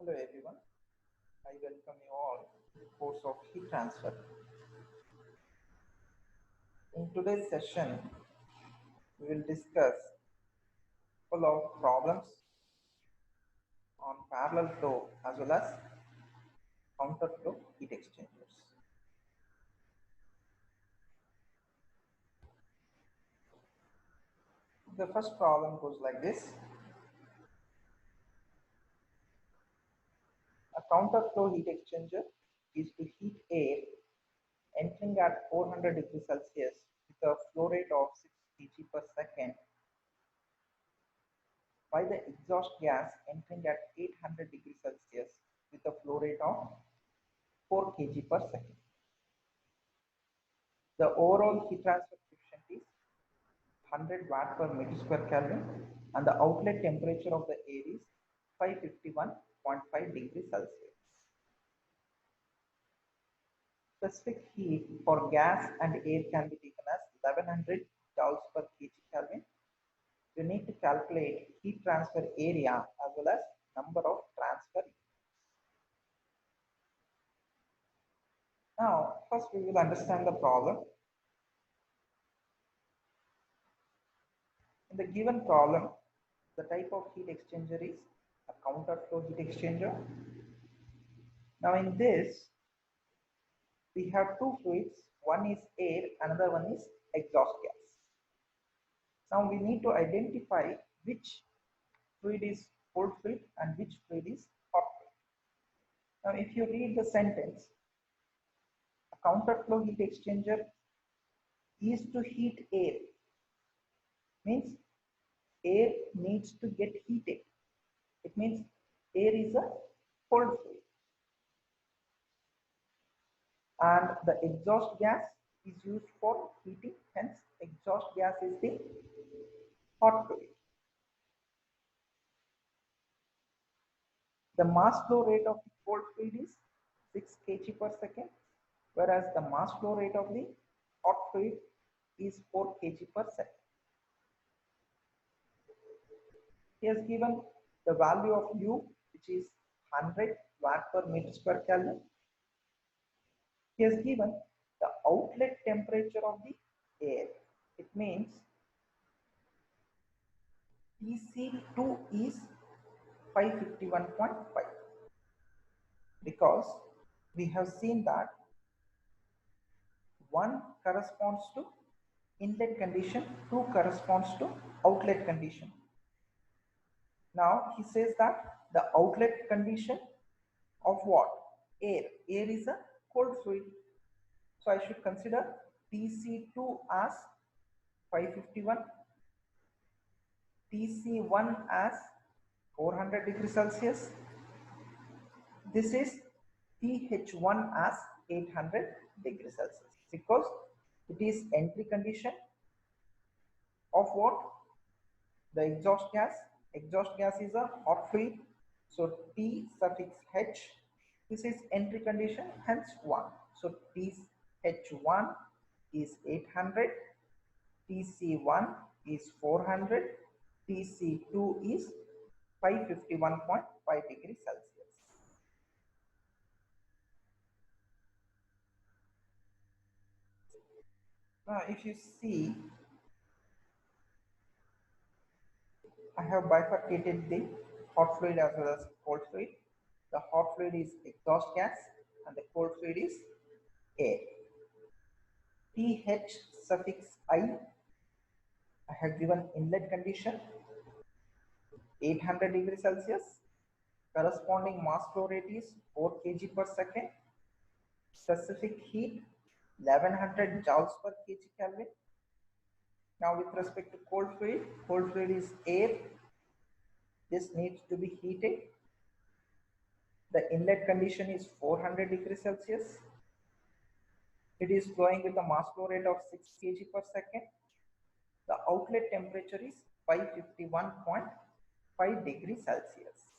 Hello everyone, I welcome you all to the course of heat transfer. In today's session, we will discuss couple of problems on parallel flow as well as counter flow heat exchangers. The first problem goes like this. A counter flow heat exchanger is to heat air entering at 400 degrees Celsius with a flow rate of 6 kg per second by the exhaust gas entering at 800 degrees Celsius with a flow rate of 4 kg per second. The overall heat transfer coefficient is 100 watt per meter square Kelvin and the outlet temperature of the air is 551.5 degrees Celsius. Specific heat for gas and air can be taken as 1100 joules per kg Kelvin. You need to calculate heat transfer area as well as number of transfer units. Now, first we will understand the problem. In the given problem, the type of heat exchanger is a counter flow heat exchanger. Now in this, we have two fluids, one is air, another one is exhaust gas. Now we need to identify which fluid is cold fluid and which fluid is hot fluid. Now if you read the sentence, a counter flow heat exchanger is to heat air, means air needs to get heated. It means air is a cold fluid. And the exhaust gas is used for heating, hence exhaust gas is the hot fluid. The mass flow rate of the cold fluid is 6 kg per second, whereas the mass flow rate of the hot fluid is 4 kg per second. He has given the value of U, which is 100 watt per meter square Kelvin. He has given the outlet temperature of the air. It means TC2 is 551.5 because we have seen that one corresponds to inlet condition, two corresponds to outlet condition. Now he says that the outlet condition of what? Air. Air is a cold fluid. So I should consider TC2 as 551, TC1 as 400 degrees Celsius. This is TH1 as 800 degrees Celsius because it is entry condition of what? The exhaust gas. Exhaust gas is a hot fluid. So T suffix H, this is entry condition, hence 1. So TH1 is 800, TC1 is 400, TC2 is 551.5 degrees Celsius. Now if you see, I have bifurcated the hot fluid as well as cold fluid. The hot fluid is exhaust gas and the cold fluid is air. TH suffix I have given inlet condition 800 degrees Celsius. Corresponding mass flow rate is 4 kg per second. Specific heat 1100 joules per kg Kelvin. Now with respect to cold fluid is air. This needs to be heated. The inlet condition is 400 degrees Celsius. It is flowing with a mass flow rate of 6 kg per second. The outlet temperature is 551.5 degrees Celsius.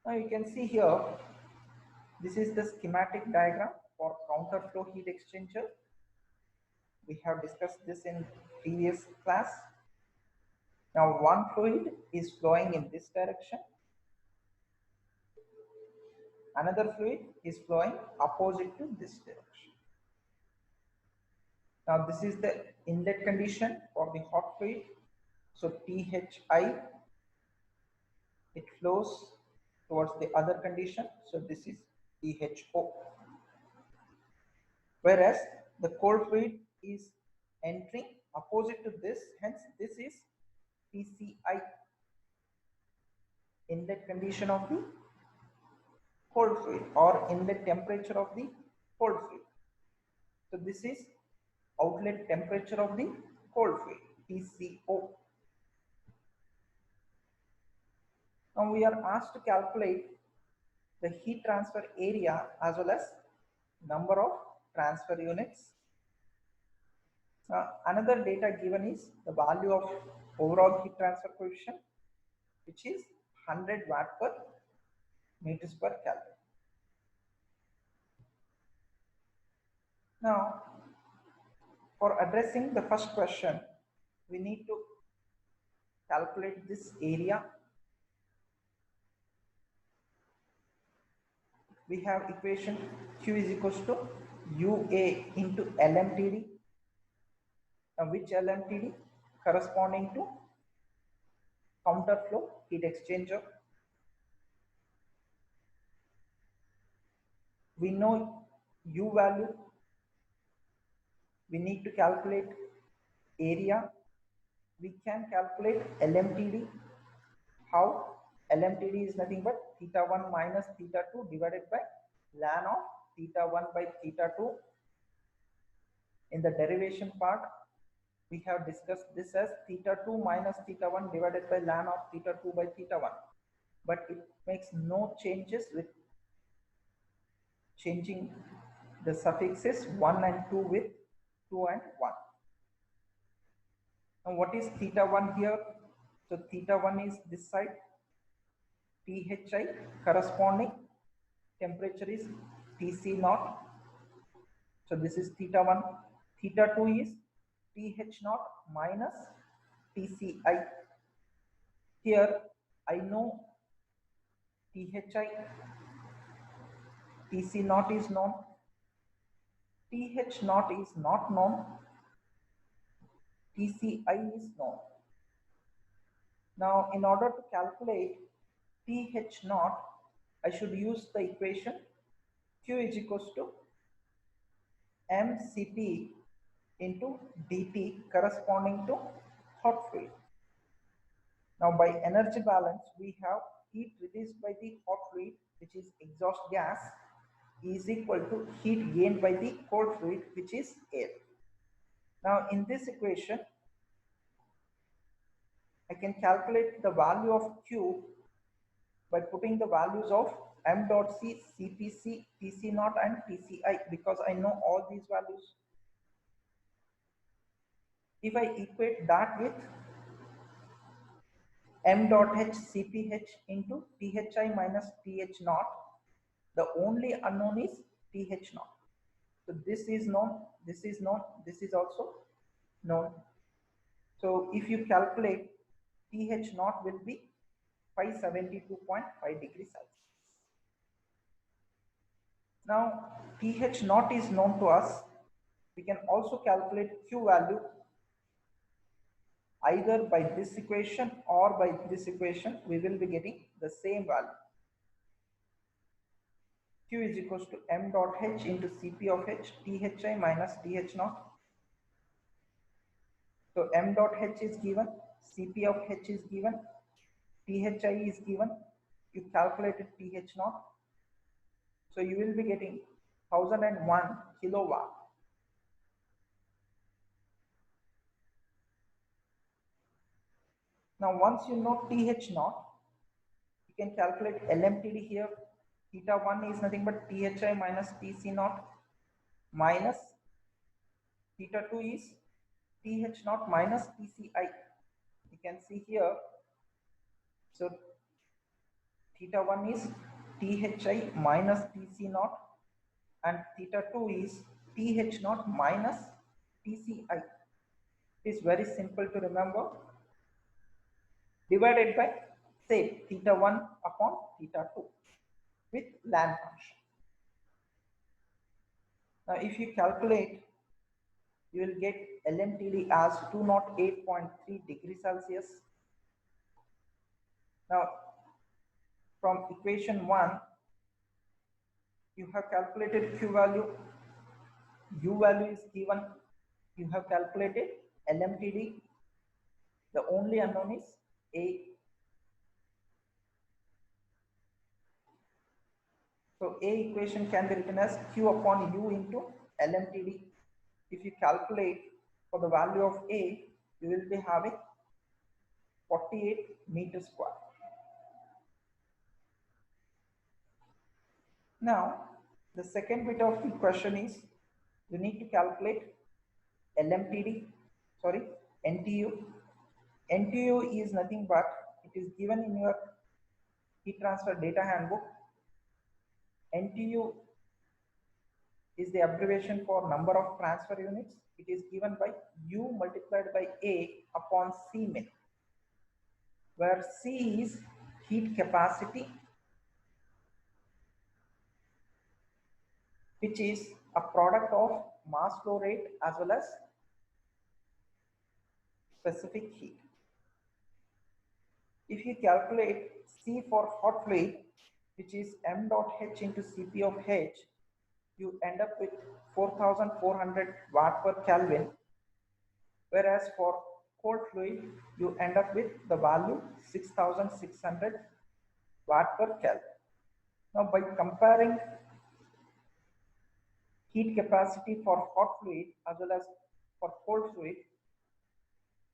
Now you can see here, this is the schematic diagram for counter flow heat exchanger. We have discussed this in previous class. Now one fluid is flowing in this direction another fluid is flowing opposite to this direction. Now this is the inlet condition for the hot fluid. So THI, it flows towards the other condition. So this is THO. Whereas the cold fluid is entering opposite to this, hence this is TCI, inlet condition of the cold fluid or inlet temperature of the cold fluid. So this is outlet temperature of the cold fluid, TCO. Now we are asked to calculate the heat transfer area as well as number of transfer units. Another data given is the value of overall heat transfer coefficient, which is 100 watt per meters per Kelvin. Now, for addressing the first question, we need to calculate this area. We have equation Q is equals to UA into LMTD. Now, which LMTD? Corresponding to counterflow heat exchanger. We know U value. We need to calculate area. We can calculate LMTD. How? LMTD is nothing but theta 1 minus theta 2 divided by ln of theta 1 by theta 2. In the derivation part, we have discussed this as theta 2 minus theta 1 divided by ln of theta 2 by theta 1. But it makes no changes with changing the suffixes 1 and 2 with 2 and 1. Now what is theta 1 here? So theta 1 is this side. THI corresponding temperature is TC naught. So this is theta 1. Theta 2 is TH naught minus TCI. Here I know THI, TC naught is known, TH naught is not known, TCI is known. Now in order to calculate TH naught, I should use the equation Q is equals to mCp into dt corresponding to hot fluid. Now by energy balance, we have heat released by the hot fluid, which is exhaust gas, is equal to heat gained by the cold fluid, which is air. Now in this equation, I can calculate the value of Q by putting the values of m dot C, CPC, TC naught and TCI, because I know all these values. If I equate that with m dot h CPH into THI minus TH naught, the only unknown is TH naught. So this is known, this is known, this is also known. So if you calculate, TH naught will be 572.5 degrees Celsius. Now TH naught is known to us. We can also calculate Q value either by this equation or by this equation. We will be getting the same value. Q is equals to m dot h into Cp of h, THI minus TH naught. So m dot h is given, Cp of h is given, THI is given. You calculated TH naught. So you will be getting 1001 kilowatt. Now once you know TH naught, you can calculate LMTD here. Theta 1 is nothing but THI minus TC naught minus theta 2 is TH naught minus TCI. You can see here. So theta 1 is THI minus TC naught and theta 2 is TH naught minus TCI. It is very simple to remember. Divided by, say, theta 1 upon theta 2. with Lan function. Now, if you calculate, you will get LMTD as 208.3 degrees Celsius. Now, from equation 1, you have calculated Q value, U value is given, you have calculated LMTD, the only unknown is A. So A equation can be written as Q upon U into LMTD. If you calculate for the value of A, you will be having 48 meters square. Now, the second bit of the question is you need to calculate LMTD, sorry, NTU. NTU is nothing but it is given in your heat transfer data handbook. NTU is the abbreviation for number of transfer units. It is given by U multiplied by A upon C min, where C is heat capacity, which is a product of mass flow rate as well as specific heat. If you calculate C for hot fluid, which is m dot h into Cp of h, you end up with 4400 watt per Kelvin, whereas for cold fluid, you end up with the value 6600 watt per Kelvin. Now, by comparing heat capacity for hot fluid as well as for cold fluid,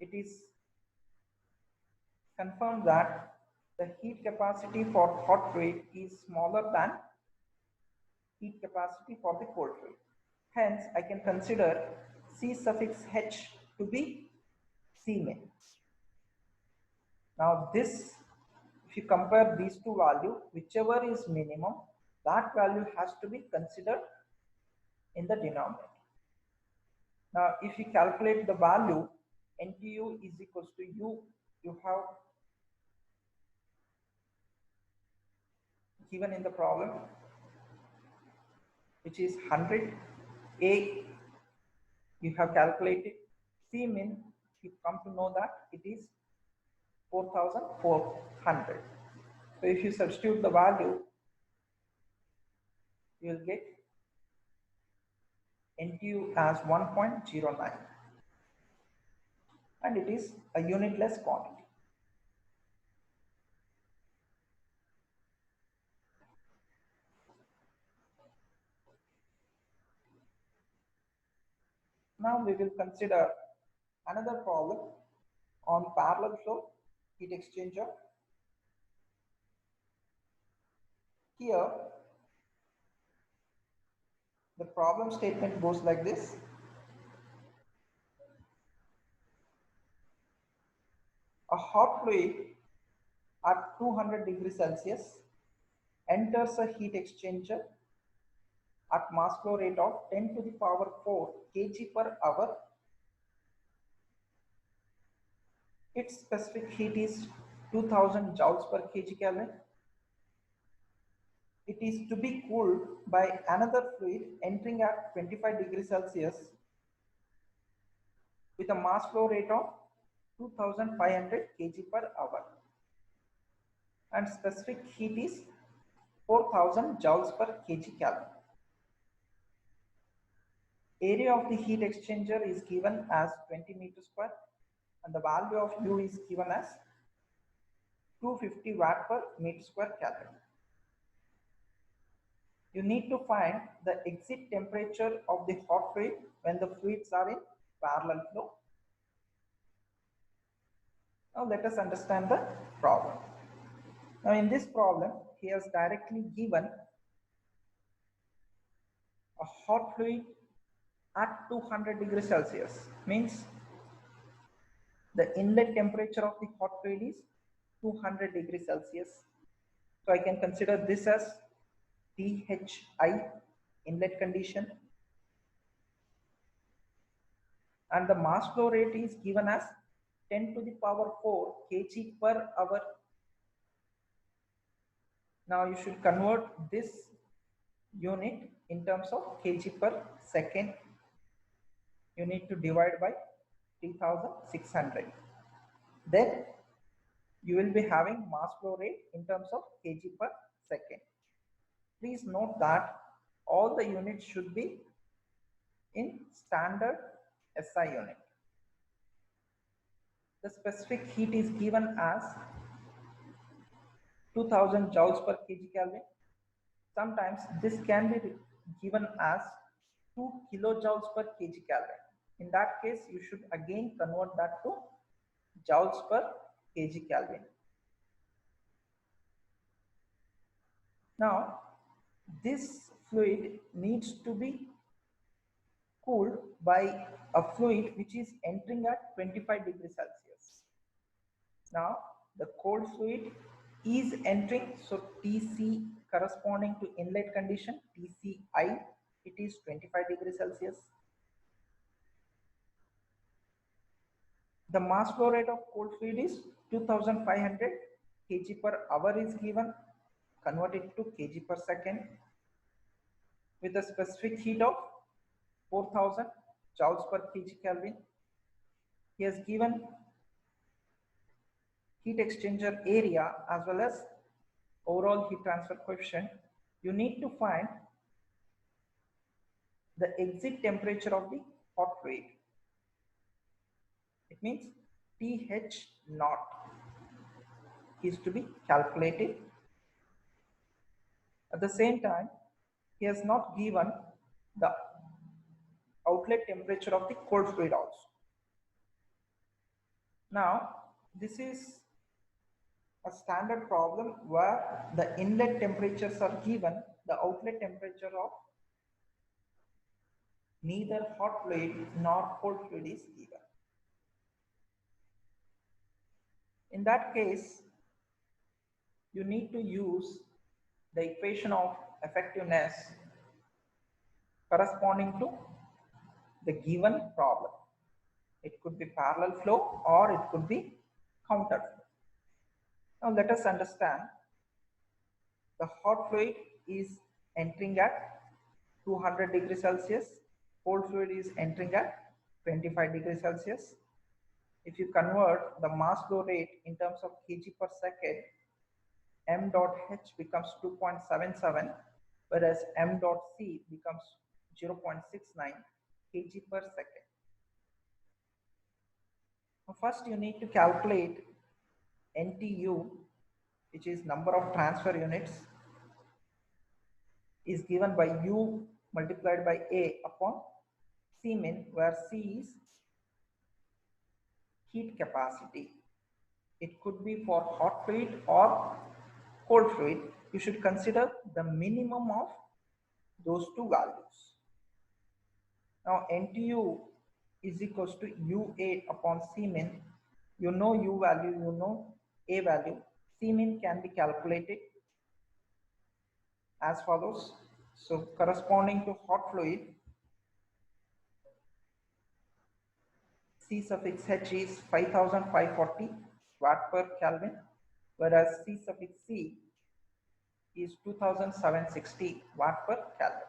it is confirmed that the heat capacity for hot fluid is smaller than heat capacity for the cold fluid. Hence, I can consider C suffix H to be C min. Now, this, if you compare these two values, whichever is minimum, that value has to be considered in the denominator. Now, if you calculate the value, NTU is equals to U, you have given in the problem, which is 100. A, you have calculated. C min, you come to know that it is 4400. So if you substitute the value, you will get NTU as 1.09, and it is a unitless quantity. Now we will consider another problem on parallel flow heat exchanger. Here, the problem statement goes like this. A hot fluid at 200 degrees Celsius enters a heat exchanger at mass flow rate of 10 to the power 4 kg per hour. Its specific heat is 2000 joules per kg Kelvin. It is to be cooled by another fluid entering at 25 degrees Celsius with a mass flow rate of 2500 kg per hour, and specific heat is 4000 joules per kg Kelvin. Area of the heat exchanger is given as 20 meters square, and the value of U is given as 250 watt per meter square Kelvin. You need to find the exit temperature of the hot fluid when the fluids are in parallel flow. Now let us understand the problem. Now in this problem, he has directly given a hot fluid at 200 degrees Celsius, means the inlet temperature of the hot fluid is 200 degrees Celsius. So I can consider this as THI, inlet condition, and the mass flow rate is given as 10 to the power 4 kg per hour. Now you should convert this unit in terms of kg per second. You need to divide by 3600. Then you will be having mass flow rate in terms of kg per second. Please note that all the units should be in standard SI unit. The specific heat is given as 2000 joules per kg Kelvin. Sometimes this can be given as 2 kilojoules per kg Kelvin. In that case, you should again convert that to joules per kg Kelvin. Now, this fluid needs to be cooled by a fluid which is entering at 25 degrees Celsius. Now, the cold fluid is entering, so TC corresponding to inlet condition, TCI, it is 25 degrees Celsius. The mass flow rate of cold fluid is 2500 kg per hour is given, converted to kg per second, with a specific heat of 4000 joules per kg Kelvin. He has given heat exchanger area as well as overall heat transfer coefficient. You need to find the exit temperature of the hot fluid. It means TH naught is to be calculated. At the same time, he has not given the outlet temperature of the cold fluid also. Now, this is a standard problem where the inlet temperatures are given, the outlet temperature of neither hot fluid nor cold fluid is given. In that case, you need to use the equation of effectiveness corresponding to the given problem. It could be parallel flow or it could be counter flow. Now let us understand. The hot fluid is entering at 200 degrees Celsius. Cold fluid is entering at 25 degrees Celsius. If you convert the mass flow rate in terms of kg per second, m dot h becomes 2.77, whereas m dot c becomes 0.69 kg per second. Now first you need to calculate NTU, which is number of transfer units, is given by U multiplied by A upon C min, where C is heat capacity. It could be for hot fluid or cold fluid. You should consider the minimum of those two values. Now NTU is equals to UA upon C min. You know U value, you know A value. C min can be calculated as follows. So corresponding to hot fluid, C suffix H is 5540 watt per Kelvin, whereas C suffix C is 2760 watt per Kelvin.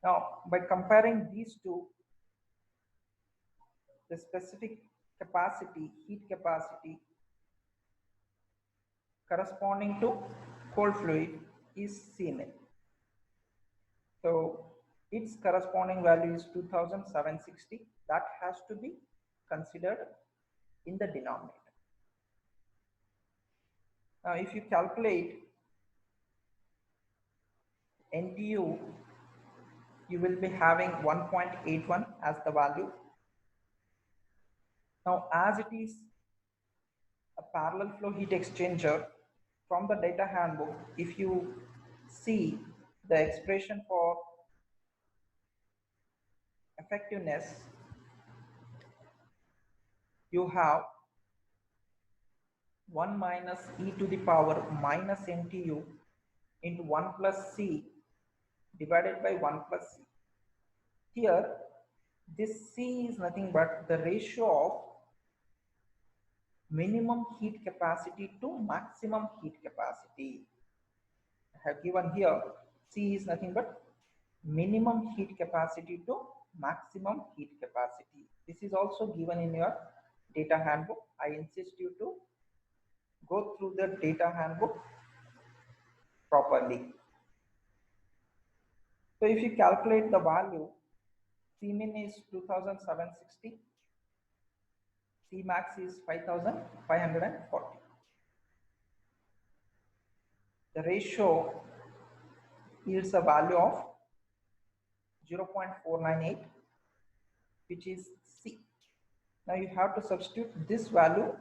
Now, by comparing these two, the specific capacity, heat capacity corresponding to cold fluid is C min. So its corresponding value is 2760. That has to be considered in the denominator. Now if you calculate NTU, you will be having 1.81 as the value. Now as it is a parallel flow heat exchanger, from the data handbook, if you see the expression for effectiveness, you have 1 minus e to the power minus NTU into 1 plus C divided by 1 plus C. Here, this C is nothing but the ratio of minimum heat capacity to maximum heat capacity. I have given here C is nothing but minimum heat capacity to maximum heat capacity. This is also given in your data handbook. I insist you to go through the data handbook properly. So if you calculate the value, Cmin is 2760, Cmax is 5540. The ratio yields a value of 0.498, which is C. Now you have to substitute this value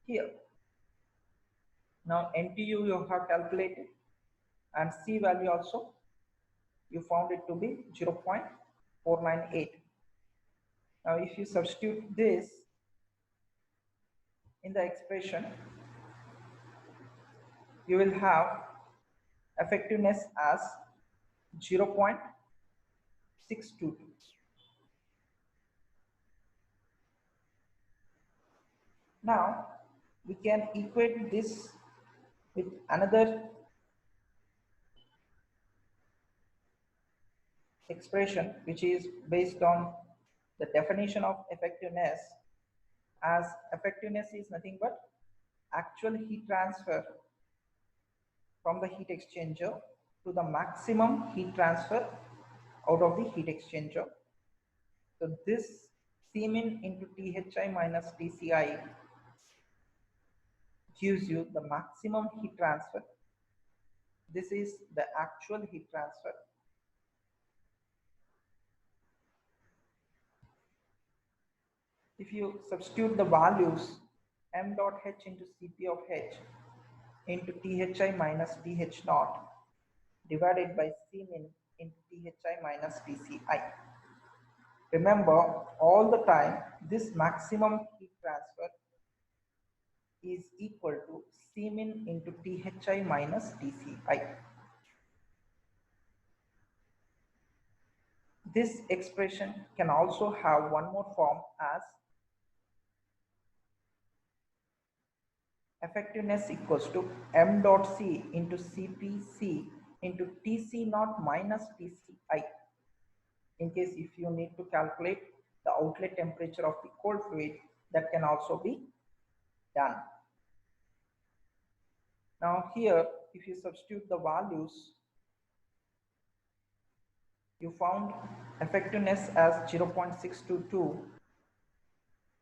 here. Now NTU you have calculated, and C value also you found it to be 0.498. Now if you substitute this in the expression, you will have effectiveness as 0.622. Now we can equate this with another expression which is based on the definition of effectiveness, as effectiveness is nothing but actual heat transfer from the heat exchanger to the maximum heat transfer out of the heat exchanger. So this Cmin into Thi minus Tci gives you the maximum heat transfer. This is the actual heat transfer. If you substitute the values m dot h into Cp of h into Thi minus Th naught divided by Cmin into Thi minus Tci. Remember, all the time this maximum heat transfer is equal to Cmin into Thi minus Tci. This expression can also have one more form as effectiveness equals to m dot C into Cpc into Tc naught minus Tci. In case if you need to calculate the outlet temperature of the cold fluid, that can also be done. Now here, if you substitute the values, you found effectiveness as 0.622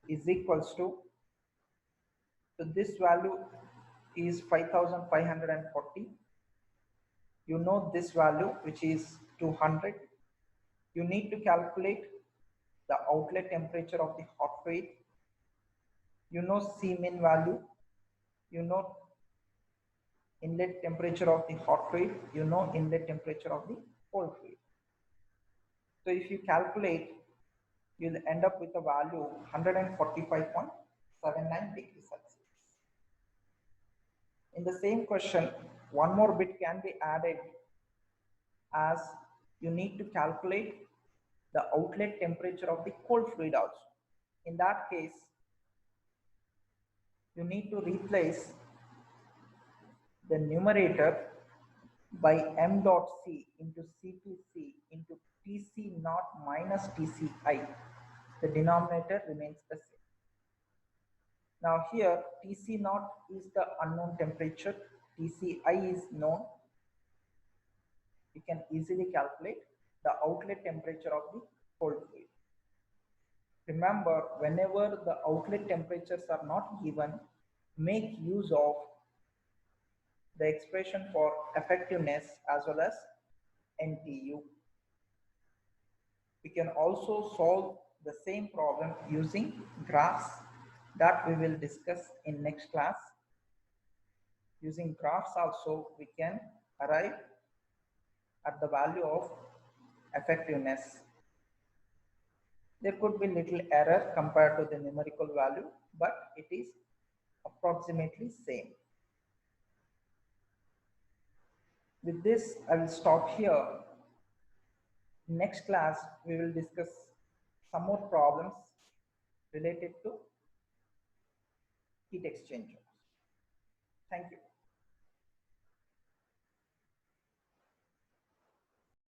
is equals to, so this value is 5540. You know this value, which is 200. You need to calculate the outlet temperature of the hot fluid. You know Cmin value. You know inlet temperature of the hot fluid. You know inlet temperature of the cold fluid. So if you calculate, you'll end up with a value 145.79 degrees Celsius. In the same question, one more bit can be added, as you need to calculate the outlet temperature of the cold fluid also. In that case, you need to replace the numerator by m dot C into Cpc into Tc naught minus Tci. The denominator remains the same. Now here Tc naught is the unknown temperature, Tci is known. You can easily calculate the outlet temperature of the cold fluid. Remember, whenever the outlet temperatures are not given, make use of the expression for effectiveness as well as NTU. We can also solve the same problem using graphs that we will discuss in next class. Using graphs also we can arrive at the value of effectiveness. There could be little error compared to the numerical value, but it is approximately same. With this, I will stop here. Next class, we will discuss some more problems related to heat exchanger. Thank you.